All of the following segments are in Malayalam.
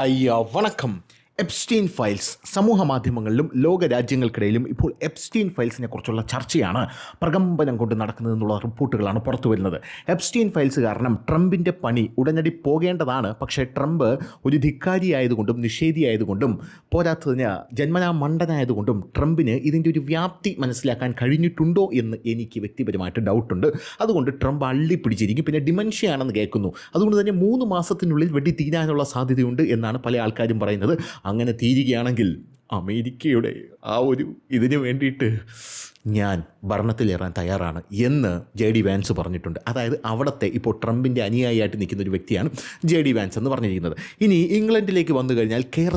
അയ്യോ വണക്കം. എപ്സ്റ്റീൻ ഫയൽസ് സമൂഹ മാധ്യമങ്ങളിലും ലോകരാജ്യങ്ങൾക്കിടയിലും ഇപ്പോൾ എപ്സ്റ്റീൻ ഫയൽസിനെ കുറിച്ചുള്ള ചർച്ചയാണ് പ്രകമ്പനം കൊണ്ട് നടക്കുന്നതെന്നുള്ള റിപ്പോർട്ടുകളാണ് പുറത്തു വരുന്നത്. എപ്സ്റ്റീൻ ഫയൽസ് കാരണം ട്രംപിൻ്റെ പണി ഉടനടി പോകേണ്ടതാണ്. പക്ഷേ ട്രംപ് ഒരു ധിക്കാരിയായതുകൊണ്ടും നിഷേധിയായതുകൊണ്ടും പോരാത്തതിന് ജന്മനാ മണ്ടനായതുകൊണ്ടും ട്രംപിന് ഇതിൻ്റെ ഒരു വ്യാപ്തി മനസ്സിലാക്കാൻ കഴിഞ്ഞിട്ടുണ്ടോ എന്ന് എനിക്ക് വ്യക്തിപരമായിട്ട് ഡൗട്ടുണ്ട്. അതുകൊണ്ട് ട്രംപ് അള്ളിപ്പിടിച്ചിരിക്കും. പിന്നെ ഡിമെൻഷ്യയാണെന്ന് കേൾക്കുന്നു. അതുകൊണ്ട് തന്നെ 3 മാസത്തിനുള്ളിൽ വെടി തീരാനുള്ള സാധ്യതയുണ്ട് എന്നാണ് പല ആൾക്കാരും പറയുന്നത്. അങ്ങനെ തീരുകയാണെങ്കിൽ അമേരിക്കയുടെ ആ ഒരു ഇതിനു വേണ്ടിയിട്ട് ഞാൻ ഭരണത്തിലേറാൻ തയ്യാറാണ് എന്ന് JD വാൻസ് പറഞ്ഞിട്ടുണ്ട്. അതായത് അവിടുത്തെ ഇപ്പോൾ ട്രംപിൻ്റെ അനുയായിയായിട്ട് നിൽക്കുന്ന ഒരു വ്യക്തിയാണ് JD വാൻസ് എന്ന് പറഞ്ഞിരിക്കുന്നത്. ഇനി ഇംഗ്ലണ്ടിലേക്ക് വന്നു കഴിഞ്ഞാൽ കെയർ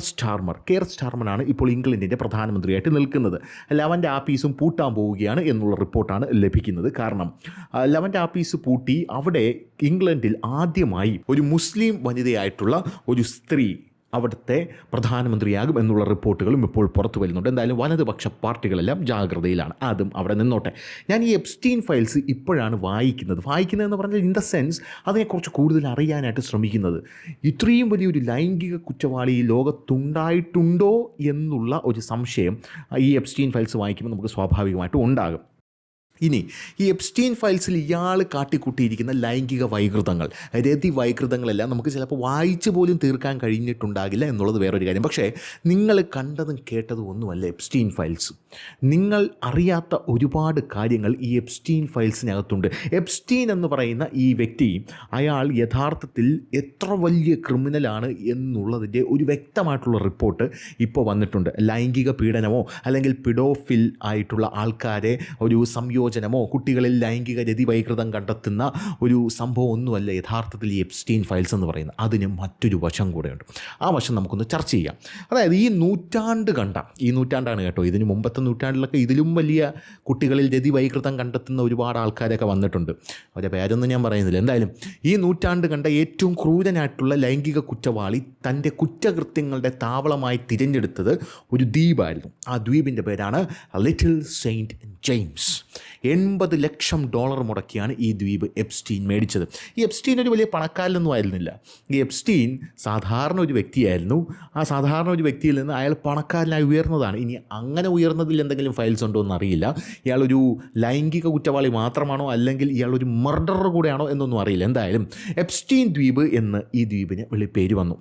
സ്റ്റാർമറാണ് ഇപ്പോൾ ഇംഗ്ലണ്ടിൻ്റെ പ്രധാനമന്ത്രിയായിട്ട് നിൽക്കുന്നത്. ലവൻ്റെ ആപ്പീസും പൂട്ടാൻ പോവുകയാണ് എന്നുള്ള റിപ്പോർട്ടാണ് ലഭിക്കുന്നത്. കാരണം ലവൻ്റെ ആപ്പീസ് പൂട്ടി അവിടെ ഇംഗ്ലണ്ടിൽ ആദ്യമായി ഒരു മുസ്ലിം വനിതയായിട്ടുള്ള ഒരു സ്ത്രീ അവിടുത്തെ പ്രധാനമന്ത്രിയാകും എന്നുള്ള റിപ്പോർട്ടുകളും ഇപ്പോൾ പുറത്തു വരുന്നുണ്ട്. എന്തായാലും വലതുപക്ഷ പാർട്ടികളെല്ലാം ജാഗ്രതയിലാണ്. അതും അവിടെ നിന്നോട്ടെ. ഞാൻ ഈ എപ്സ്റ്റീൻ ഫയൽസ് ഇപ്പോഴാണ് വായിക്കുന്നതെന്ന് പറഞ്ഞാൽ ഇൻ ദ സെൻസ് അതിനെക്കുറിച്ച് കൂടുതൽ അറിയാനായിട്ട് ശ്രമിക്കുന്നത്. ഇത്രയും വലിയൊരു ലൈംഗിക കുറ്റവാളി ഈ ലോകത്തുണ്ടായിട്ടുണ്ടോ എന്നുള്ള ഒരു സംശയം ഈ എപ്സ്റ്റീൻ ഫയൽസ് വായിക്കുമ്പോൾ നമുക്ക് സ്വാഭാവികമായിട്ടും ഉണ്ടാകും. ഇനി ഈ എപ്സ്റ്റീൻ ഫയൽസിൽ ഇയാൾ കാട്ടിക്കൂട്ടിയിരിക്കുന്ന ലൈംഗിക വൈകൃതങ്ങൾ, രതി വൈകൃതങ്ങളെല്ലാം നമുക്ക് ചിലപ്പോൾ വായിച്ചു പോലും തീർക്കാൻ കഴിഞ്ഞിട്ടുണ്ടാകില്ല എന്നുള്ളത് വേറൊരു കാര്യം. പക്ഷേ നിങ്ങൾ കണ്ടതും കേട്ടതും ഒന്നുമല്ല എപ്സ്റ്റീൻ ഫയൽസ്. നിങ്ങൾ അറിയാത്ത ഒരുപാട് കാര്യങ്ങൾ ഈ എപ്സ്റ്റീൻ ഫയൽസിനകത്തുണ്ട്. എപ്സ്റ്റീൻ എന്ന് പറയുന്ന ഈ വ്യക്തി അയാൾ യഥാർത്ഥത്തിൽ എത്ര വലിയ ക്രിമിനലാണ് എന്നുള്ളതിൻ്റെ ഒരു വ്യക്തമായിട്ടുള്ള റിപ്പോർട്ട് ഇപ്പോൾ വന്നിട്ടുണ്ട്. ലൈംഗിക പീഡനമോ അല്ലെങ്കിൽ പിഡോഫിൽ ആയിട്ടുള്ള ആൾക്കാരെ ഒരു സംയോജനമോ കുട്ടികളിൽ ലൈംഗിക രതി വൈകൃതം കണ്ടെത്തുന്ന ഒരു സംഭവം ഒന്നുമല്ല യഥാർത്ഥത്തിൽ ഈ എപ്സ്റ്റീൻ ഫയൽസ് എന്ന് പറയുന്നത്. അതിന് മറ്റൊരു വശം കൂടെയുണ്ട്. ആ വശം നമുക്കൊന്ന് ചർച്ച ചെയ്യാം. അതായത് ഈ നൂറ്റാണ്ടാണ് കേട്ടോ. ഇതിന് മുമ്പത്തെ നൂറ്റാണ്ടിലൊക്കെ ഇതിലും വലിയ കുട്ടികളിൽ രതി വൈകൃതം കണ്ടെത്തുന്ന ഒരുപാട് ആൾക്കാരൊക്കെ വന്നിട്ടുണ്ട്. അവരുടെ പേരൊന്നും ഞാൻ പറയുന്നില്ല. എന്തായാലും ഈ നൂറ്റാണ്ട് കണ്ട ഏറ്റവും ക്രൂരനായിട്ടുള്ള ലൈംഗിക കുറ്റവാളി തൻ്റെ കുറ്റകൃത്യങ്ങളുടെ താവളമായി തിരഞ്ഞെടുത്തത് ഒരു ദ്വീപായിരുന്നു. ആ ദ്വീപിൻ്റെ പേരാണ് ലിറ്റിൽ സെയിൻറ്റ് ജെയിംസ്. $80 ലക്ഷം മുടക്കിയാണ് ഈ ദ്വീപ് എപ്സ്റ്റീൻ മേടിച്ചത്. ഈ എപ്സ്റ്റീൻ ഒരു വലിയ പണക്കാരനൊന്നും ആയിരുന്നില്ല. ഈ എപ്സ്റ്റീൻ സാധാരണ ഒരു വ്യക്തിയായിരുന്നു. ആ സാധാരണ ഒരു വ്യക്തിയിൽ നിന്ന് അയാൾ പണക്കാരനായി ഉയർന്നതാണ്. ഇനി അങ്ങനെ ഉയർന്നതിൽ എന്തെങ്കിലും ഫയൽസ് ഉണ്ടോ എന്നറിയില്ല. ഇയാളൊരു ലൈംഗിക കുറ്റവാളി മാത്രമാണോ അല്ലെങ്കിൽ ഇയാളൊരു മർഡറർ കൂടെയാണോ എന്നൊന്നും അറിയില്ല. എന്തായാലും എപ്സ്റ്റീൻ ദ്വീപ് എന്ന് ഈ ദ്വീപിന് പേര് വന്നു.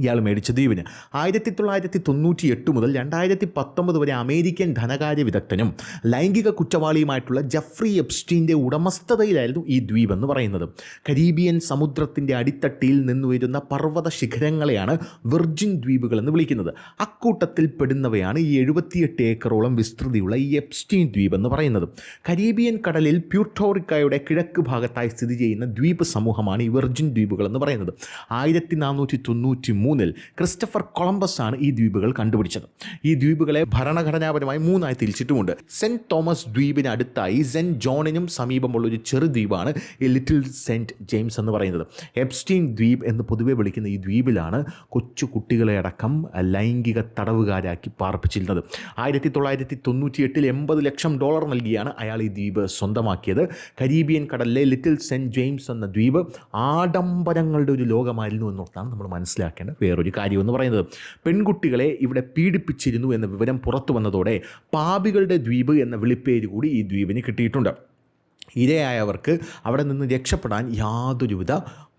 ഇയാൾ മേടിച്ച ദ്വീപിന് 1998 മുതൽ 2019 വരെ അമേരിക്കൻ ധനകാര്യ വിദഗ്ധനും ലൈംഗിക കുറ്റവാളിയുമായിട്ടുള്ള ജെഫ്രി എപ്സ്റ്റീൻ്റെ ഉടമസ്ഥതയിലായിരുന്നു ഈ ദ്വീപ് എന്ന് പറയുന്നത്. കരീബിയൻ സമുദ്രത്തിൻ്റെ അടിത്തട്ടിയിൽ നിന്നുയരുന്ന പർവ്വത ശിഖരങ്ങളെയാണ് വിർജിൻ ദ്വീപുകൾ എന്ന് വിളിക്കുന്നത്. അക്കൂട്ടത്തിൽ പെടുന്നവയാണ് ഈ 78 ഏക്കറോളം വിസ്തൃതിയുള്ള ഈ എപ്സ്റ്റീൻ ദ്വീപ് എന്ന് പറയുന്നത്. കരീബിയൻ കടലിൽ പ്യൂർട്ടോറിക്കയുടെ കിഴക്ക് ഭാഗത്തായി സ്ഥിതി ചെയ്യുന്ന ദ്വീപ് സമൂഹമാണ് ഈ വിർജിൻ ദ്വീപുകൾ എന്ന് പറയുന്നത്. 1493 ക്രിസ്റ്റഫർ കൊളംബസ് ആണ് ഈ ദ്വീപുകൾ കണ്ടുപിടിച്ചത്. ഈ ദ്വീപുകളെ ഭരണഘടനാപരമായി 3ആയി തിരിച്ചിട്ടുമുണ്ട്. സെൻറ്റ് തോമസ് ദ്വീപിന് അടുത്തായി സെൻറ്റ് ജോണിനും സമീപമുള്ള ഒരു ചെറു ദ്വീപാണ് ഈ ലിറ്റിൽ സെൻറ്റ് ജെയിംസ് എന്ന് പറയുന്നത്. എപ്സ്റ്റീൻ ദ്വീപ് എന്ന് പൊതുവെ വിളിക്കുന്ന ഈ ദ്വീപിലാണ് കൊച്ചു കുട്ടികളെ അടക്കം ലൈംഗിക തടവുകാരാക്കി പാർപ്പിച്ചിരുന്നത്. 1998 $80 ലക്ഷം നൽകിയാണ് അയാൾ ഈ ദ്വീപ് സ്വന്തമാക്കിയത്. കരീബിയൻ കടലിലെ ലിറ്റിൽ സെൻറ്റ് ജെയിംസ് എന്ന ദ്വീപ് ആഡംബരങ്ങളുടെ ഒരു ലോകമായിരുന്നു എന്നോർത്താണ് നമ്മൾ മനസ്സിലാക്കേണ്ടത്. വേറൊരു കാര്യമെന്ന് പറയുന്നത് പെൺകുട്ടികളെ ഇവിടെ പീഡിപ്പിച്ചിരുന്നു എന്ന വിവരം പുറത്തു വന്നതോടെ പാപികളുടെ ദ്വീപ് എന്ന വിളിപ്പേര് കൂടി ഈ ദ്വീപിന് കിട്ടിയിട്ടുണ്ട്. ഇരയായവർക്ക് അവിടെ നിന്ന് രക്ഷപ്പെടാൻ യാതൊരുവിധ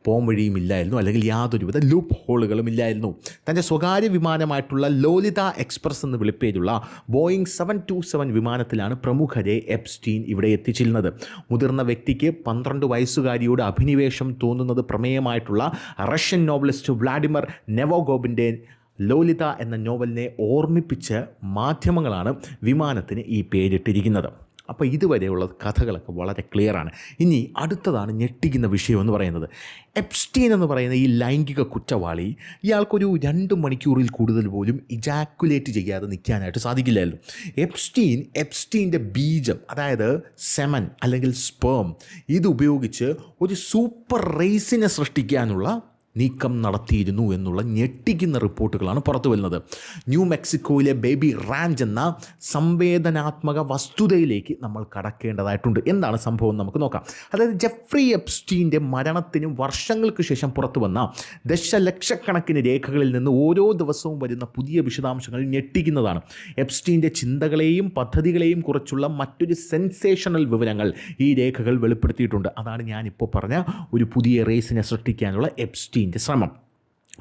പോംവഴിയുമില്ലായിരുന്നു, അല്ലെങ്കിൽ യാതൊരുവിധ ലൂപ്പ് ഹോളുകളും ഇല്ലായിരുന്നു. തൻ്റെ സ്വകാര്യ വിമാനമായിട്ടുള്ള ലോലിത എക്സ്പ്രസ് എന്ന് വിളിപ്പേരുള്ള ബോയിങ് 727 വിമാനത്തിലാണ് പ്രമുഖരെ എപ്സ്റ്റീൻ ഇവിടെ എത്തിച്ചിരുന്നത്. മുതിർന്ന വ്യക്തിക്ക് 12 വയസ്സുകാരിയോട് അഭിനിവേശം തോന്നുന്നത് പ്രമേയമായിട്ടുള്ള റഷ്യൻ നോവലിസ്റ്റ് വ്ളാഡിമിർ നെബോഗോവിൻ്റെ ലോലിത എന്ന നോവലിനെ ഓർമ്മിപ്പിച്ച് മാധ്യമങ്ങളാണ് വിമാനത്തിന് ഈ പേരിട്ടിരിക്കുന്നത്. അപ്പോൾ ഇതുവരെയുള്ള കഥകളൊക്കെ വളരെ ക്ലിയറാണ്. ഇനി അടുത്തതാണ് ഞെട്ടിക്കുന്ന വിഷയം എന്ന് പറയുന്നത്. എപ്സ്റ്റീൻ എന്ന് പറയുന്ന ഈ ലൈംഗിക കുറ്റവാളി ഇയാൾക്കൊരു 2 മണിക്കൂറിൽ കൂടുതൽ പോലും ഇജാക്കുലേറ്റ് ചെയ്യാതെ നിൽക്കാനായിട്ട് സാധിക്കില്ലല്ലോ. എപ്സ്റ്റീൻ്റെ ബീജം, അതായത് സെമൻ അല്ലെങ്കിൽ സ്പേം, ഇതുപയോഗിച്ച് ഒരു സൂപ്പർ റേസിനെ സൃഷ്ടിക്കാനുള്ള നീക്കം നടത്തിയിരുന്നു എന്നുള്ള ഞെട്ടിക്കുന്ന റിപ്പോർട്ടുകളാണ് പുറത്തു വരുന്നത്. ന്യൂ മെക്സിക്കോയിലെ ബേബി റാഞ്ച് എന്ന സംവേദനാത്മക വസ്തുതയിലേക്ക് നമ്മൾ കടക്കേണ്ടതായിട്ടുണ്ട്. എന്താണ് സംഭവം നമുക്ക് നോക്കാം. അതായത് ജെഫ്രി എപ്സ്റ്റീൻ്റെ മരണത്തിന് വർഷങ്ങൾക്ക് ശേഷം പുറത്തു വന്ന ദശലക്ഷക്കണക്കിന് രേഖകളിൽ നിന്ന് ഓരോ ദിവസവും വരുന്ന പുതിയ വിശദാംശങ്ങൾ ഞെട്ടിക്കുന്നതാണ്. എപ്സ്റ്റീൻ്റെ ചിന്തകളെയും പദ്ധതികളെയും കുറിച്ചുള്ള മറ്റൊരു സെൻസേഷണൽ വിവരങ്ങൾ ഈ രേഖകൾ വെളിപ്പെടുത്തിയിട്ടുണ്ട്. അതാണ് ഞാനിപ്പോൾ പറഞ്ഞ ഒരു പുതിയ റേസിനെ സൃഷ്ടിക്കാനുള്ള എപ്സ്റ്റീൻ്റെ ശ്രമം.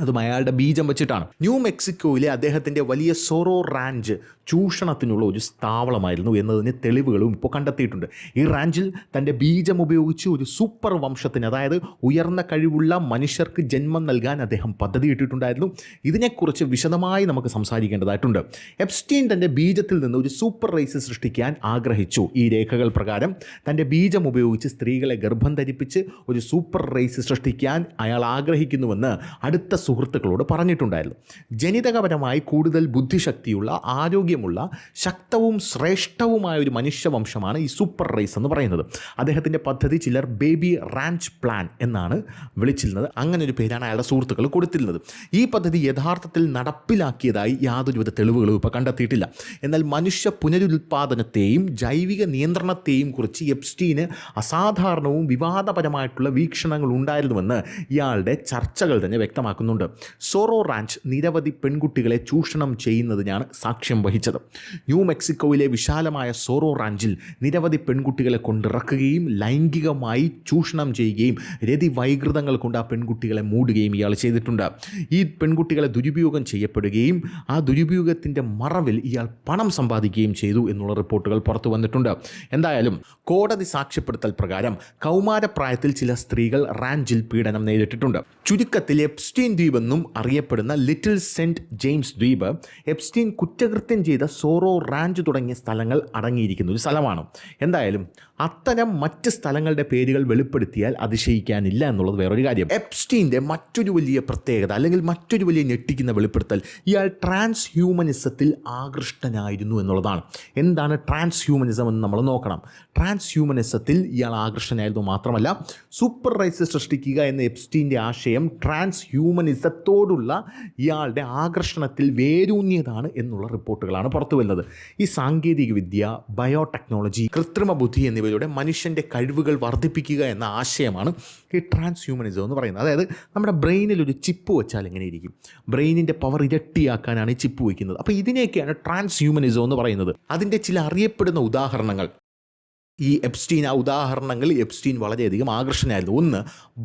അതും അയാളുടെ ബീജം വെച്ചിട്ടാണ്. ന്യൂ മെക്സിക്കോയിലെ അദ്ദേഹത്തിൻ്റെ വലിയ സോറോ റാഞ്ച് ചൂഷണത്തിനുള്ള ഒരു സ്ഥാവളമായിരുന്നു എന്നതിന് തെളിവുകളും ഇപ്പോൾ കണ്ടെത്തിയിട്ടുണ്ട്. ഈ റാഞ്ചിൽ തൻ്റെ ബീജം ഉപയോഗിച്ച് ഒരു സൂപ്പർ വംശത്തിന്, അതായത് ഉയർന്ന കഴിവുള്ള മനുഷ്യർക്ക് ജന്മം നൽകാൻ അദ്ദേഹം പദ്ധതിയിട്ടിട്ടുണ്ടായിരുന്നു. ഇതിനെക്കുറിച്ച് വിശദമായി നമുക്ക് സംസാരിക്കേണ്ടതായിട്ടുണ്ട്. എപ്സ്റ്റീൻ തൻ്റെ ബീജത്തിൽ നിന്ന് ഒരു സൂപ്പർ റേസ് സൃഷ്ടിക്കാൻ ആഗ്രഹിച്ചു. ഈ രേഖകൾ പ്രകാരം തൻ്റെ ബീജം ഉപയോഗിച്ച് സ്ത്രീകളെ ഗർഭം ധരിപ്പിച്ച് ഒരു സൂപ്പർ റേസ് സൃഷ്ടിക്കാൻ അയാൾ ആഗ്രഹിക്കുന്നുവെന്ന് അടുത്ത സുഹൃത്തുക്കളോട് പറഞ്ഞിട്ടുണ്ടായിരുന്നു. ജനിതകപരമായി കൂടുതൽ ബുദ്ധിശക്തിയുള്ള, ആരോഗ്യമുള്ള, ശക്തവും ശ്രേഷ്ഠവുമായ ഒരു മനുഷ്യവംശമാണ് ഈ സൂപ്പർ റേസ് എന്ന് പറയുന്നത്. അദ്ദേഹത്തിൻ്റെ പദ്ധതി ചിലർ ബേബി റാഞ്ച് പ്ലാൻ എന്നാണ് വിളിച്ചിരുന്നത്. അങ്ങനെ ഒരു പേരാണ് അയാളുടെ സുഹൃത്തുക്കൾ കൊടുത്തിരുന്നത്. ഈ പദ്ധതി യഥാർത്ഥത്തിൽ നടപ്പിലാക്കിയതായി യാതൊരുവിധ തെളിവുകളും ഇപ്പോൾ കണ്ടെത്തിയിട്ടില്ല. എന്നാൽ മനുഷ്യ പുനരുൽപാദനത്തെയും ജൈവിക നിയന്ത്രണത്തെയും കുറിച്ച് എപ്സ്റ്റീന് അസാധാരണവും വിവാദപരമായിട്ടുള്ള വീക്ഷണങ്ങൾ ഉണ്ടായിരുന്നുവെന്ന് ഇയാളുടെ ചർച്ചകൾ തന്നെ വ്യക്തമാക്കുന്നു. സോറോ റാഞ്ച് നിരവധി പെൺകുട്ടികളെ ചൂഷണം ചെയ്യുന്നതിനാണ് സാക്ഷ്യം വഹിച്ചത്. ന്യൂ മെക്സിക്കോയിലെ വിശാലമായ സോറോ റാഞ്ചിൽ നിരവധി പെൺകുട്ടികളെ കൊണ്ടിറക്കുകയും ലൈംഗികമായി ചൂഷണം ചെയ്യുകയും രതിവൈകൃതങ്ങൾ കൊണ്ട് ആ പെൺകുട്ടികളെ മൂടുകയും ഇയാൾ ചെയ്തിട്ടുണ്ട്. ഈ പെൺകുട്ടികളെ ദുരുപയോഗം ചെയ്യപ്പെടുകയും ആ ദുരുപയോഗത്തിൻ്റെ മറവിൽ ഇയാൾ പണം സമ്പാദിക്കുകയും ചെയ്തു എന്നുള്ള റിപ്പോർട്ടുകൾ പുറത്തു വന്നിട്ടുണ്ട്. എന്തായാലും കോടതി സാക്ഷ്യപ്പെടുത്തൽ പ്രകാരം കൗമാരപ്രായത്തിൽ ചില സ്ത്രീകൾ റാഞ്ചിൽ പീഡനം നേരിട്ടിട്ടുണ്ട്. ചുരുക്കത്തിൽ എപ്സ്റ്റീൻ ദ്വീപ് എന്നും അറിയപ്പെടുന്ന ലിറ്റിൽ സെൻറ്റ് ജെയിംസ് ദ്വീപ് എപ്സ്റ്റീൻ കുറ്റകൃത്യം ചെയ്ത സോറോ റാഞ്ച് തുടങ്ങിയ സ്ഥലങ്ങൾ അടങ്ങിയിരിക്കുന്ന ഒരു സ്ഥലമാണ്. എന്തായാലും അത്തരം മറ്റ് സ്ഥലങ്ങളുടെ പേരുകൾ വെളിപ്പെടുത്തിയാൽ അതിശയിക്കാനില്ല എന്നുള്ളത് വേറൊരു കാര്യം. എപ്സ്റ്റീൻ്റെ മറ്റൊരു വലിയ പ്രത്യേകത, അല്ലെങ്കിൽ മറ്റൊരു വലിയ ഞെട്ടിക്കുന്ന വെളിപ്പെടുത്തൽ, ഇയാൾ ട്രാൻസ് ഹ്യൂമനിസത്തിൽ ആകൃഷ്ടനായിരുന്നു എന്നുള്ളതാണ്. എന്താണ് ട്രാൻസ് ഹ്യൂമനിസം എന്ന് നമ്മൾ നോക്കണം. ട്രാൻസ് ഹ്യൂമനിസത്തിൽ ഇയാൾ ആകൃഷ്ടനായിരുന്നു മാത്രമല്ല, സൂപ്പർ റൈസ് സൃഷ്ടിക്കുക എന്ന എപ്സ്റ്റീൻ്റെ ആശയം ട്രാൻസ് ഹ്യൂമനിസത്തോടുള്ള ഇയാളുടെ ആകർഷണത്തിൽ വേരൂന്നിയതാണ് എന്നുള്ള റിപ്പോർട്ടുകളാണ് പുറത്തു വരുന്നത്. ഈ സാങ്കേതികവിദ്യ, ബയോടെക്നോളജി, കൃത്രിമ ബുദ്ധി എന്നിവയിലൂടെ മനുഷ്യൻ്റെ കഴിവുകൾ വർദ്ധിപ്പിക്കുക എന്ന ആശയമാണ് ഈ ട്രാൻസ് ഹ്യൂമനിസം എന്ന് പറയുന്നത്. അതായത് നമ്മുടെ ബ്രെയിനിൽ ഒരു ചിപ്പ് വെച്ചാൽ എങ്ങനെയിരിക്കും, ബ്രെയിനിൻ്റെ പവർ ഇരട്ടിയാക്കാനാണ് ഈ ചിപ്പ് വയ്ക്കുന്നത്. അപ്പോൾ ഇതിനെയൊക്കെയാണ് ട്രാൻസ് ഹ്യൂമനിസം എന്ന് പറയുന്നത്. അതിൻ്റെ ചില അറിയപ്പെടുന്ന ഉദാഹരണങ്ങൾ ഈ എപ്സ്റ്റീൻ, ആ ഉദാഹരണങ്ങളിൽ എപ്സ്റ്റീൻ വളരെയധികം ആകർഷണമായിരുന്നു. ഒന്ന്,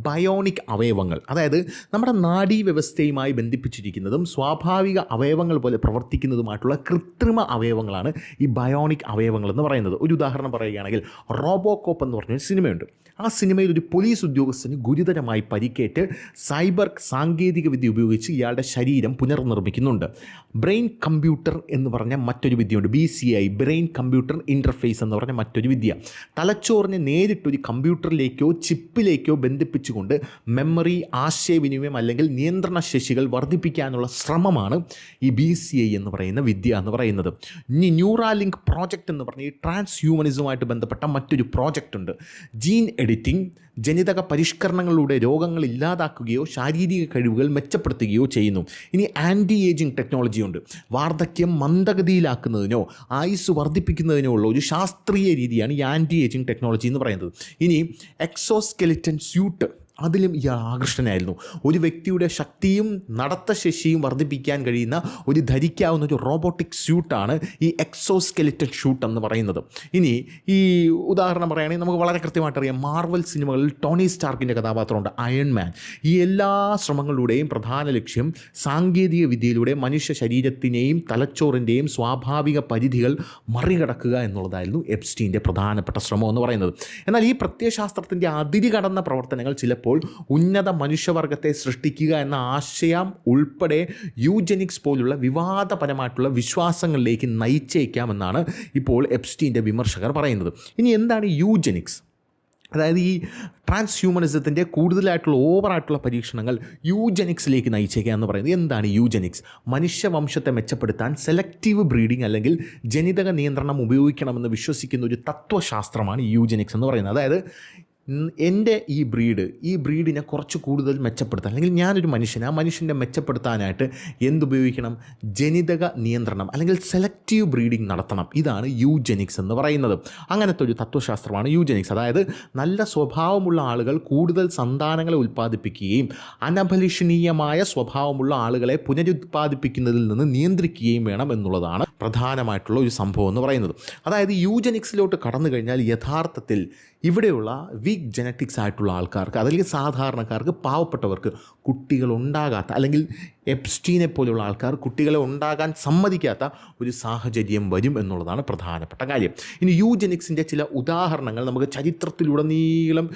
ബയോണിക് അവയവങ്ങൾ. അതായത് നമ്മുടെ നാഡീവ്യവസ്ഥയുമായി ബന്ധിപ്പിച്ചിരിക്കുന്നതും സ്വാഭാവിക അവയവങ്ങൾ പോലെ പ്രവർത്തിക്കുന്നതുമായിട്ടുള്ള കൃത്രിമ അവയവങ്ങളാണ് ഈ ബയോണിക് അവയവങ്ങൾ എന്ന് പറയുന്നത്. ഒരു ഉദാഹരണം പറയുകയാണെങ്കിൽ റോബോകോപ്പ് എന്ന് പറഞ്ഞൊരു സിനിമയുണ്ട്. ആ സിനിമയിൽ ഒരു പോലീസ് ഉദ്യോഗസ്ഥന് ഗുരുതരമായി പരിക്കേറ്റ് സൈബർ സാങ്കേതികവിദ്യ ഉപയോഗിച്ച് ഇയാളുടെ ശരീരം പുനർനിർമ്മിക്കുന്നുണ്ട്. ബ്രെയിൻ കമ്പ്യൂട്ടർ എന്ന് പറഞ്ഞ മറ്റൊരു വിദ്യയുണ്ട്, BCI, ബ്രെയിൻ കമ്പ്യൂട്ടർ ഇൻ്റർഫേസ് എന്ന് പറഞ്ഞ മറ്റൊരു വിദ്യ. തലച്ചോറിനെ നേരിട്ടൊരു കമ്പ്യൂട്ടറിലേക്കോ ചിപ്പിലേക്കോ ബന്ധിപ്പിച്ചുകൊണ്ട് മെമ്മറി, ആശയവിനിമയം അല്ലെങ്കിൽ നിയന്ത്രണ ശേഷികൾ വർദ്ധിപ്പിക്കാനുള്ള ശ്രമമാണ് ഈ BCI എന്ന് പറയുന്ന വിദ്യ എന്ന് പറയുന്നത്. ഇനി ന്യൂറാലിങ്ക് പ്രോജക്റ്റ് എന്ന് പറഞ്ഞ ഈ ട്രാൻസ് ഹ്യൂമനിസവുമായിട്ട് ബന്ധപ്പെട്ട മറ്റൊരു പ്രോജക്റ്റ് ഉണ്ട്. ജീൻ എഡിറ്റിംഗ്, ജനിതക പരിഷ്കരണങ്ങളിലൂടെ രോഗങ്ങൾ ഇല്ലാതാക്കുകയോ ശാരീരിക കഴിവുകൾ മെച്ചപ്പെടുത്തുകയോ ചെയ്യുന്നു. ഇനി ആൻറ്റി ഏജിങ് ടെക്നോളജി ഉണ്ട്. വാർദ്ധക്യം മന്ദഗതിയിലാക്കുന്നതിനോ ആയുസ് വർദ്ധിപ്പിക്കുന്നതിനോ ഉള്ള ഒരു ശാസ്ത്രീയ രീതിയാണ് ഈ ആൻറ്റി ഏജിങ് ടെക്നോളജി എന്ന് പറയുന്നത്. ഇനി എക്സോസ്കെലിറ്റൻ സ്യൂട്ട്, അതിലും ഇയാൾ ആകൃഷ്ടനായിരുന്നു. ഒരു വ്യക്തിയുടെ ശക്തിയും നടത്തശേഷിയും വർദ്ധിപ്പിക്കാൻ കഴിയുന്ന ഒരു ധരിക്കാവുന്ന ഒരു റോബോട്ടിക് സ്യൂട്ടാണ് ഈ എക്സോസ്കെലിറ്റൻ ഷൂട്ട് എന്ന് പറയുന്നത്. ഇനി ഈ ഉദാഹരണം പറയുകയാണെങ്കിൽ നമുക്ക് വളരെ കൃത്യമായിട്ട് അറിയാം, മാർവൽ സിനിമകളിൽ ടോണി സ്റ്റാർക്കിൻ്റെ കഥാപാത്രമുണ്ട്, അയൺ മാൻ. ഈ എല്ലാ ശ്രമങ്ങളിലൂടെയും പ്രധാന ലക്ഷ്യം സാങ്കേതിക വിദ്യയിലൂടെ മനുഷ്യ ശരീരത്തിനെയും തലച്ചോറിൻ്റെയും സ്വാഭാവിക പരിധികൾ മറികടക്കുക എന്നുള്ളതായിരുന്നു എപ്സ്റ്റീൻ്റെ പ്രധാനപ്പെട്ട ശ്രമം എന്ന് പറയുന്നത്. എന്നാൽ ഈ പ്രത്യയശാസ്ത്രത്തിൻ്റെ അതിര് കടന്ന പ്രവർത്തനങ്ങൾ ചിലപ്പോൾ ഉന്നത മനുഷ്യവർഗത്തെ സൃഷ്ടിക്കുക എന്ന ആശയം ഉൾപ്പെടെ യൂജനിക്സ് പോലുള്ള വിവാദപരമായിട്ടുള്ള വിശ്വാസങ്ങളിലേക്ക് നയിച്ചേക്കാമെന്നാണ് ഇപ്പോൾ എപ്സ്റ്റീൻ്റെ വിമർശകർ പറയുന്നത്. ഇനി എന്താണ് യൂജനിക്സ്? അതായത് ഈ ട്രാൻസ് ഹ്യൂമനിസത്തിൻ്റെ കൂടുതലായിട്ടുള്ള ഓവറായിട്ടുള്ള പരീക്ഷണങ്ങൾ യൂജനിക്സിലേക്ക് നയിച്ചേക്കുക എന്ന് പറയുന്നത്. എന്താണ് യൂജനിക്സ്? മനുഷ്യവംശത്തെ മെച്ചപ്പെടുത്താൻ സെലക്റ്റീവ് ബ്രീഡിംഗ് അല്ലെങ്കിൽ ജനിതക നിയന്ത്രണം ഉപയോഗിക്കണമെന്ന് വിശ്വസിക്കുന്ന ഒരു തത്വശാസ്ത്രമാണ് യൂജനിക്സ് എന്ന് പറയുന്നത്. അതായത് എൻ്റെ ഈ ബ്രീഡിനെ കുറച്ച് കൂടുതൽ മെച്ചപ്പെടുത്താൻ, അല്ലെങ്കിൽ ഞാനൊരു ആ മനുഷ്യനെ മെച്ചപ്പെടുത്താനായിട്ട് എന്തുപയോഗിക്കണം? ജനിതക നിയന്ത്രണം അല്ലെങ്കിൽ സെലക്റ്റീവ് ബ്രീഡിംഗ് നടത്തണം. ഇതാണ് യൂജെനിക്സ് എന്ന് പറയുന്നത്. അങ്ങനത്തെ ഒരു തത്വശാസ്ത്രമാണ് യൂജെനിക്സ്. അതായത് നല്ല സ്വഭാവമുള്ള ആളുകൾ കൂടുതൽ സന്താനങ്ങളെ ഉൽപ്പാദിപ്പിക്കുകയും അനഭിലഷണീയമായ സ്വഭാവമുള്ള ആളുകളെ പുനരുത്പാദിപ്പിക്കുന്നതിൽ നിന്ന് നിയന്ത്രിക്കുകയും വേണം എന്നുള്ളതാണ് പ്രധാനമായിട്ടുള്ള ഒരു സംഭവം എന്ന് പറയുന്നത്. അതായത് യൂജെനിക്സിലോട്ട് കടന്നു കഴിഞ്ഞാൽ യഥാർത്ഥത്തിൽ ഇവിടെയുള്ള വീക്ക് ജനറ്റിക്സ് ആയിട്ടുള്ള ആൾക്കാർക്ക്, അല്ലെങ്കിൽ സാധാരണക്കാർക്ക്, പാവപ്പെട്ടവർക്ക് കുട്ടികളുണ്ടാകാത്ത, അല്ലെങ്കിൽ എപ്സ്റ്റീനെ പോലെയുള്ള ആൾക്കാർ കുട്ടികളെ ഉണ്ടാകാൻ സമ്മതിക്കാത്ത ഒരു സാഹചര്യം വരും എന്നുള്ളതാണ് പ്രധാനപ്പെട്ട കാര്യം. ഇനി യൂജെനിക്സിൻ്റെ ചില ഉദാഹരണങ്ങൾ നമുക്ക് ചരിത്രത്തിലുടനീളം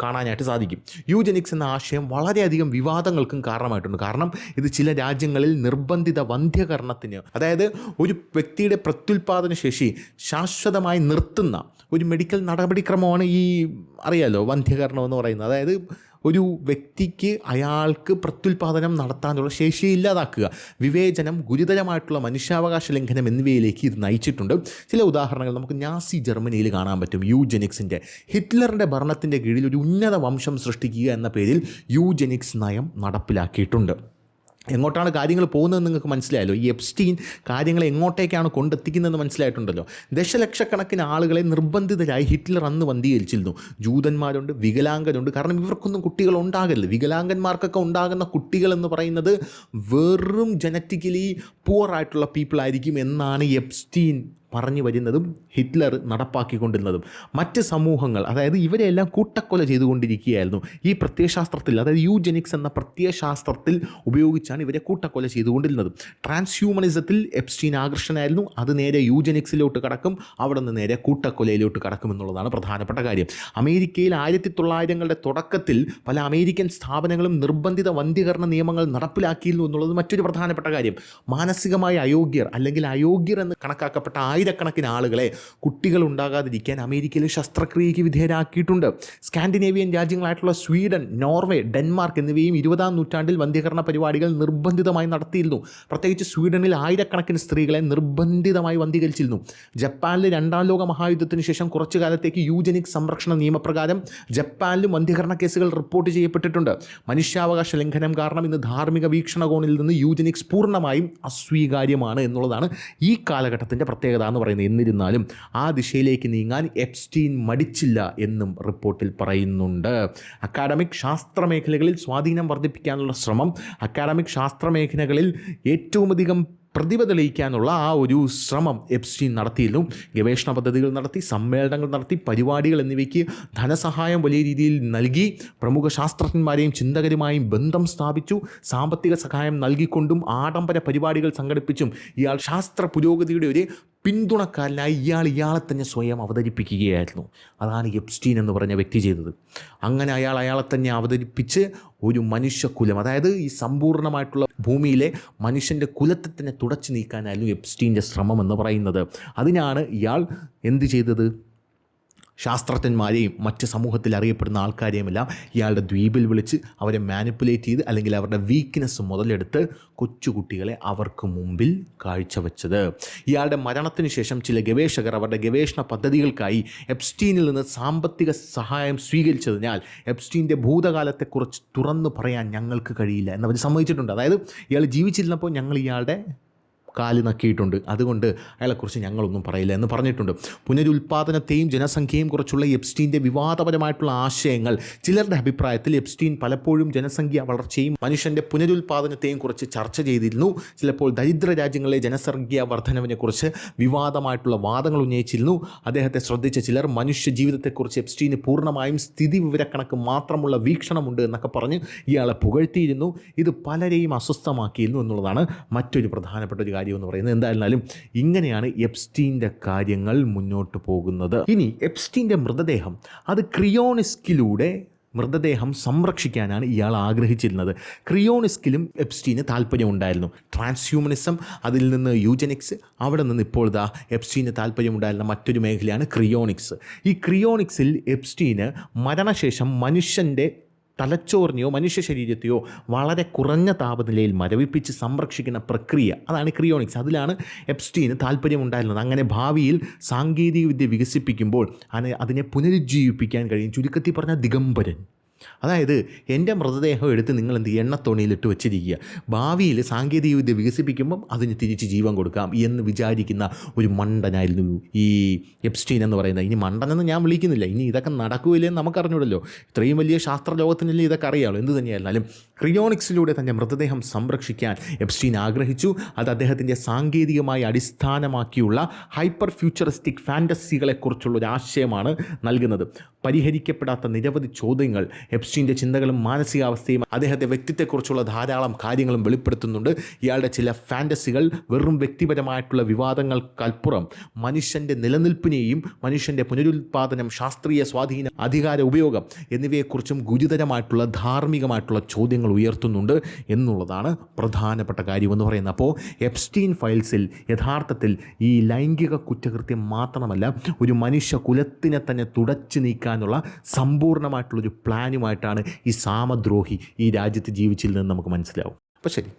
കാണാനായിട്ട് സാധിക്കും. യൂജെനിക്സ് എന്ന ആശയം വളരെയധികം വിവാദങ്ങൾക്കും കാരണമായിട്ടുണ്ട്. കാരണം ഇത് ചില രാജ്യങ്ങളിൽ നിർബന്ധിത വന്ധ്യകരണത്തിന്, അതായത് ഒരു വ്യക്തിയുടെ പ്രത്യുൽപാദന ശേഷി ശാശ്വതമായി നിർത്തുന്ന ഒരു മെഡിക്കൽ നടപടിക്രമമാണ് അറിയാലോ വന്ധ്യകരണം എന്ന് പറയുന്നത്. അതായത് ഒരു വ്യക്തിക്ക് അയാൾക്ക് പ്രത്യുൽപാദനം നടത്താനുള്ള ശേഷിയെ ഇല്ലാതാക്കുക, വിവേചനം, ഗുരുതരമായിട്ടുള്ള മനുഷ്യാവകാശ ലംഘനം എന്നിവയിലേക്ക് ഇത് നയിച്ചിട്ടുണ്ട്. ചില ഉദാഹരണങ്ങൾ നമുക്ക് നാസി ജർമ്മനിയിൽ കാണാൻ പറ്റും. യൂജെനിക്സിൻ്റെ ഹിറ്റ്ലറിൻ്റെ ഭരണത്തിൻ്റെ കീഴിൽ ഒരു ഉന്നത വംശം സൃഷ്ടിക്കുക എന്ന പേരിൽ യൂജെനിക്സ് നയം നടപ്പിലാക്കിയിട്ടുണ്ട്. എങ്ങോട്ടാണ് കാര്യങ്ങൾ പോകുന്നതെന്ന് നിങ്ങൾക്ക് മനസ്സിലായല്ലോ. ഈ എപ്സ്റ്റീൻ കാര്യങ്ങളെ എങ്ങോട്ടേക്കാണ് കൊണ്ടെത്തിക്കുന്നതെന്ന് മനസ്സിലായിട്ടുണ്ടല്ലോ. ദശലക്ഷക്കണക്കിന് ആളുകളെ നിർബന്ധിതരായി ഹിറ്റ്ലർ അന്ന് വന്ധീകരിച്ചിരുന്നു. ജൂതന്മാരുണ്ട്, വികലാംഗരുണ്ട്. കാരണം ഇവർക്കൊന്നും കുട്ടികൾ ഉണ്ടാകരുത്. വികലാംഗന്മാർക്കൊക്കെ ഉണ്ടാകുന്ന കുട്ടികൾ എന്ന് പറയുന്നത് വെറും ജനറ്റിക്കലി പുവർ ആയിട്ടുള്ള പീപ്പിൾ ആയിരിക്കും എന്നാണ് എപ്സ്റ്റീൻ പറഞ്ഞു വരുന്നതും ഹിറ്റ്ലർ നടപ്പാക്കിക്കൊണ്ടിരുന്നതും. മറ്റ് സമൂഹങ്ങൾ, അതായത് ഇവരെല്ലാം കൂട്ടക്കൊല ചെയ്തുകൊണ്ടിരിക്കുകയായിരുന്നു. ഈ പ്രത്യയശാസ്ത്രത്തിൽ, അതായത് യൂജെനിക്സ് എന്ന പ്രത്യയശാസ്ത്രത്തിൽ ഉപയോഗിച്ചാണ് ഇവരെ കൂട്ടക്കൊല ചെയ്തുകൊണ്ടിരുന്നത്. ട്രാൻസ്ഹ്യൂമനിസത്തിൽ എപ്സ്റ്റീൻ ആകർഷണമായിരുന്നു. അത് നേരെ യൂജെനിക്സിലോട്ട് കടക്കും, അവിടെ നിന്ന് നേരെ കൂട്ടക്കൊലയിലോട്ട് കടക്കും എന്നുള്ളതാണ് പ്രധാനപ്പെട്ട കാര്യം. അമേരിക്കയിൽ 1900കളുടെ തുടക്കത്തിൽ പല അമേരിക്കൻ സ്ഥാപനങ്ങളും നിർബന്ധിത വന്ധ്യകരണ നിയമങ്ങൾ നടപ്പിലാക്കിയിരുന്നു എന്നുള്ളത് മറ്റൊരു പ്രധാനപ്പെട്ട കാര്യം. മാനസികമായ അയോഗ്യർ അല്ലെങ്കിൽ അയോഗ്യർ എന്ന് കണക്കാക്കപ്പെട്ട ആയിരക്കണക്കിന് ആളുകളെ കുട്ടികൾ ഉണ്ടാകാതിരിക്കാൻ അമേരിക്കയിൽ ശസ്ത്രക്രിയയ്ക്ക് വിധേയരാക്കിയിട്ടുണ്ട്. സ്കാൻഡിനേവിയൻ രാജ്യങ്ങളായിട്ടുള്ള സ്വീഡൻ, നോർവേ, ഡെൻമാർക്ക് എന്നിവയും 20-ാം നൂറ്റാണ്ടിൽ വന്ധ്യകരണ പരിപാടികൾ നിർബന്ധിതമായി നടത്തിയിരുന്നു. പ്രത്യേകിച്ച് സ്വീഡനിൽ ആയിരക്കണക്കിന് സ്ത്രീകളെ നിർബന്ധിതമായി വന്ധ്യകരിച്ചിരുന്നു. ജപ്പാനിൽ 2-ാം ലോക മഹായുദ്ധത്തിന് ശേഷം കുറച്ചു കാലത്തേക്ക് യൂജനിക് സംരക്ഷണ നിയമപ്രകാരം ജപ്പാനിലും വന്ധ്യകരണ കേസുകൾ റിപ്പോർട്ട് ചെയ്യപ്പെട്ടിട്ടുണ്ട്. മനുഷ്യാവകാശ ലംഘനം കാരണം ഇന്ന് ധാർമ്മിക വീക്ഷണകോണിൽ നിന്ന് യൂജനിക്സ് പൂർണ്ണമായും അസ്വീകാര്യമാണ് എന്നുള്ളതാണ് ഈ കാലഘട്ടത്തിൻ്റെ പ്രത്യേകത എന്ന് പറയുന്നത്. എന്നിരുന്നാലും ആ ദിശയിലേക്ക് നീങ്ങാൻ എപ്സ്റ്റീൻ മടിച്ചില്ല എന്നും റിപ്പോർട്ടിൽ പറയുന്നുണ്ട്. അക്കാഡമിക് ശാസ്ത്രമേഖലകളിൽ സ്വാധീനം വർദ്ധിപ്പിക്കാനുള്ള ശ്രമം, അക്കാഡമിക് ശാസ്ത്രമേഖലകളിൽ ഏറ്റവും അധികം പ്രതിഭ തെളിയിക്കാനുള്ള ആ ഒരു ശ്രമം എപ്സ്റ്റീൻ നടത്തിയിരുന്നു. ഗവേഷണ പദ്ധതികൾ നടത്തി, സമ്മേളനങ്ങൾ നടത്തി, പരിപാടികൾ എന്നിവയ്ക്ക് ധനസഹായം വലിയ രീതിയിൽ നൽകി, പ്രമുഖ ശാസ്ത്രജ്ഞന്മാരെയും ചിന്തകരുമായും ബന്ധം സ്ഥാപിച്ചു, സാമ്പത്തിക സഹായം നൽകിക്കൊണ്ടും ആഡംബര പരിപാടികൾ സംഘടിപ്പിച്ചും ഇയാൾ ശാസ്ത്ര പുരോഗതിയുടെ ഒരു പിന്തുണക്കാരനായി ഇയാളെ തന്നെ സ്വയം അവതരിപ്പിക്കുകയായിരുന്നു. അതാണ് എപ്സ്റ്റീൻ എന്ന് പറഞ്ഞ വ്യക്തി ചെയ്തത്. അങ്ങനെ അയാളെ തന്നെ അവതരിപ്പിച്ച് ഒരു മനുഷ്യകുലം, അതായത് ഈ സമ്പൂർണ്ണമായിട്ടുള്ള ഭൂമിയിലെ മനുഷ്യൻ്റെ കുലത്തെ തന്നെ തുടച്ചു നീക്കാനായിരുന്നു എപ്സ്റ്റീൻ്റെ ശ്രമം എന്ന് പറയുന്നത്. അതിനാണ് ഇയാൾ എന്ത് ചെയ്തത്? ശാസ്ത്രജ്ഞന്മാരെയും മറ്റ് സമൂഹത്തിൽ അറിയപ്പെടുന്ന ആൾക്കാരെയുമെല്ലാം ഇയാളുടെ ദ്വീപിൽ വിളിച്ച് അവരെ മാനിപ്പുലേറ്റ് ചെയ്ത്, അല്ലെങ്കിൽ അവരുടെ വീക്ക്നെസ് മുതലെടുത്ത് കൊച്ചുകുട്ടികളെ അവർക്ക് മുമ്പിൽ കാഴ്ചവെച്ചത്. ഇയാളുടെ മരണത്തിന് ശേഷം ചില ഗവേഷകർ അവരുടെ ഗവേഷണ പദ്ധതികൾക്കായി എപ്സ്റ്റീനിൽ നിന്ന് സാമ്പത്തിക സഹായം സ്വീകരിച്ചതിനാൽ എപ്സ്റ്റീൻ്റെ ഭൂതകാലത്തെക്കുറിച്ച് തുറന്നു പറയാൻ ഞങ്ങൾക്ക് കഴിയില്ല എന്നവർ സമ്മതിച്ചിട്ടുണ്ട്. അതായത് ഇയാൾ ജീവിച്ചിരുന്നപ്പോൾ ഞങ്ങൾ ഇയാളുടെ കാല് നക്കിയിട്ടുണ്ട്, അതുകൊണ്ട് അയാളെക്കുറിച്ച് ഞങ്ങളൊന്നും പറയില്ല എന്ന് പറഞ്ഞിട്ടുണ്ട്. പുനരുൽപാദനത്തെയും ജനസംഖ്യയും കുറിച്ചുള്ള എപ്സ്റ്റീൻ്റെ വിവാദപരമായിട്ടുള്ള ആശയങ്ങൾ, ചിലരുടെ അഭിപ്രായത്തിൽ എപ്സ്റ്റീൻ പലപ്പോഴും ജനസംഖ്യ വളർച്ചയും മനുഷ്യൻ്റെ പുനരുൽപാദനത്തെയും കുറിച്ച് ചർച്ച ചെയ്തിരുന്നു. ചിലപ്പോൾ ദരിദ്ര രാജ്യങ്ങളിലെ ജനസംഖ്യ വർധനവിനെക്കുറിച്ച് വിവാദമായിട്ടുള്ള വാദങ്ങൾ ഉന്നയിച്ചിരുന്നു. അദ്ദേഹത്തെ ശ്രദ്ധിച്ച ചിലർ മനുഷ്യ ജീവിതത്തെക്കുറിച്ച് എപ്സ്റ്റീന് പൂർണ്ണമായും സ്ഥിതി വിവരക്കണക്ക് മാത്രമുള്ള വീക്ഷണമുണ്ട് എന്നൊക്കെ പറഞ്ഞ് ഇയാളെ പുകഴ്ത്തിയിരുന്നു. ഇത് പലരെയും അസ്വസ്ഥമാക്കിയിരുന്നു എന്നുള്ളതാണ് മറ്റൊരു പ്രധാനപ്പെട്ട ഒരു കാര്യം എന്ന് പറയുന്നത്. എന്തായിരുന്നാലും ഇങ്ങനെയാണ് എപ്സ്റ്റീൻ്റെ കാര്യങ്ങൾ മുന്നോട്ട് പോകുന്നത്. ഇനി എപ്സ്റ്റീൻ്റെ മൃതദേഹം അത് ക്രിയോണിസ്കിലൂടെ മൃതദേഹം സംരക്ഷിക്കാനാണ് ഇയാൾ ആഗ്രഹിച്ചിരുന്നത്. ക്രിയോണിസ്കിലും എപ്സ്റ്റീന് താല്പര്യമുണ്ടായിരുന്നു. ട്രാൻസ്ഹ്യൂമനിസം, അതിൽ നിന്ന് യൂജനിക്സ്, അവിടെ നിന്ന് ഇപ്പോൾ എപ്സ്റ്റീന് താല്പര്യമുണ്ടായിരുന്ന മറ്റൊരു മേഖലയാണ് ക്രിയോണിക്സ്. ഈ ക്രിയോണിക്സിൽ എപ്സ്റ്റീന് മരണശേഷം മനുഷ്യൻ്റെ തലച്ചോറിനെയോ മനുഷ്യ ശരീരത്തെയോ വളരെ കുറഞ്ഞ താപനിലയിൽ മരവിപ്പിച്ച് സംരക്ഷിക്കുന്ന പ്രക്രിയ, അതാണ് ക്രിയോണിക്സ്. അതിലാണ് എപ്സ്റ്റീന് താല്പര്യമുണ്ടായിരുന്നത്. അങ്ങനെ ഭാവിയിൽ സാങ്കേതികവിദ്യ വികസിപ്പിക്കുമ്പോൾ അതിനെ പുനരുജ്ജീവിപ്പിക്കാൻ കഴിയും. ചുരുക്കത്തിൽ പറഞ്ഞാൽ ദിഗംബരൻ. അതായത് എൻ്റെ മൃതദേഹം എടുത്ത് നിങ്ങൾ എണ്ണത്തോണിയിലിട്ട് വെച്ചിരിക്കുക, ഭാവിയിൽ സാങ്കേതികവിദ്യ വികസിപ്പിക്കുമ്പം അതിന് തിരിച്ച് ജീവൻ കൊടുക്കാം എന്ന് വിചാരിക്കുന്ന ഒരു മണ്ടനായിരുന്നു ഈ എപ്സ്റ്റീൻ എന്ന് പറയുന്നത്. ഇനി മണ്ടനെന്ന് ഞാൻ വിളിക്കുന്നില്ല, ഇനി ഇതൊക്കെ നടക്കുകയില്ലെന്ന് നമുക്കറിഞ്ഞൂടല്ലോ. ഇത്രയും വലിയ ശാസ്ത്രലോകത്തിനല്ലേ ഇതൊക്കെ അറിയാമല്ലോ. എന്ത് തന്നെയായിരുന്നാലും ക്രിയോണിക്സിലൂടെ തൻ്റെ മൃതദേഹം സംരക്ഷിക്കാൻ എപ്സ്റ്റീൻ ആഗ്രഹിച്ചു. അത് അദ്ദേഹത്തിൻ്റെ സാങ്കേതികമായി അടിസ്ഥാനമാക്കിയുള്ള ഹൈപ്പർ ഫ്യൂച്ചറിസ്റ്റിക് ഫാൻറ്റസികളെക്കുറിച്ചുള്ള ഒരു ആശയമാണ് നൽകുന്നത്. പരിഹരിക്കപ്പെടാത്ത നിരവധി ചോദ്യങ്ങൾ, എപ്സ്റ്റീൻ്റെ ചിന്തകളും മാനസികാവസ്ഥയും അദ്ദേഹത്തെ വ്യക്തിത്വത്തെക്കുറിച്ചുള്ള ധാരാളം കാര്യങ്ങളും വെളിപ്പെടുത്തുന്നുണ്ട്. ഇയാളുടെ ചില ഫാൻറ്റസികൾ വെറും വ്യക്തിപരമായിട്ടുള്ള വിവാദങ്ങൾക്കപ്പുറം മനുഷ്യൻ്റെ നിലനിൽപ്പിനെയും മനുഷ്യൻ്റെ പുനരുൽപാദനം, ശാസ്ത്രീയ സ്വാധീനം, അധികാര ഉപയോഗം എന്നിവയെക്കുറിച്ചും ഗുരുതരമായിട്ടുള്ള ധാർമ്മികമായിട്ടുള്ള ചോദ്യങ്ങൾ ഉയർത്തുന്നുണ്ട് എന്നുള്ളതാണ് പ്രധാനപ്പെട്ട കാര്യമെന്ന് പറയുന്നത്. അപ്പോൾ എപ്സ്റ്റീൻ ഫയൽസിൽ യഥാർത്ഥത്തിൽ ഈ ലൈംഗിക കുറ്റകൃത്യം മാത്രമല്ല, ഒരു മനുഷ്യ കുലത്തിനെ തന്നെ തുടച്ചു നീക്കാനുള്ള സമ്പൂർണ്ണമായിട്ടുള്ളൊരു പ്ലാനുമായിട്ടാണ് ഈ സാമദ്രോഹി ഈ രാജ്യത്ത് ജീവിച്ചിരുന്നതെന്ന് നമുക്ക് മനസ്സിലാവും. അപ്പോൾ ശരി.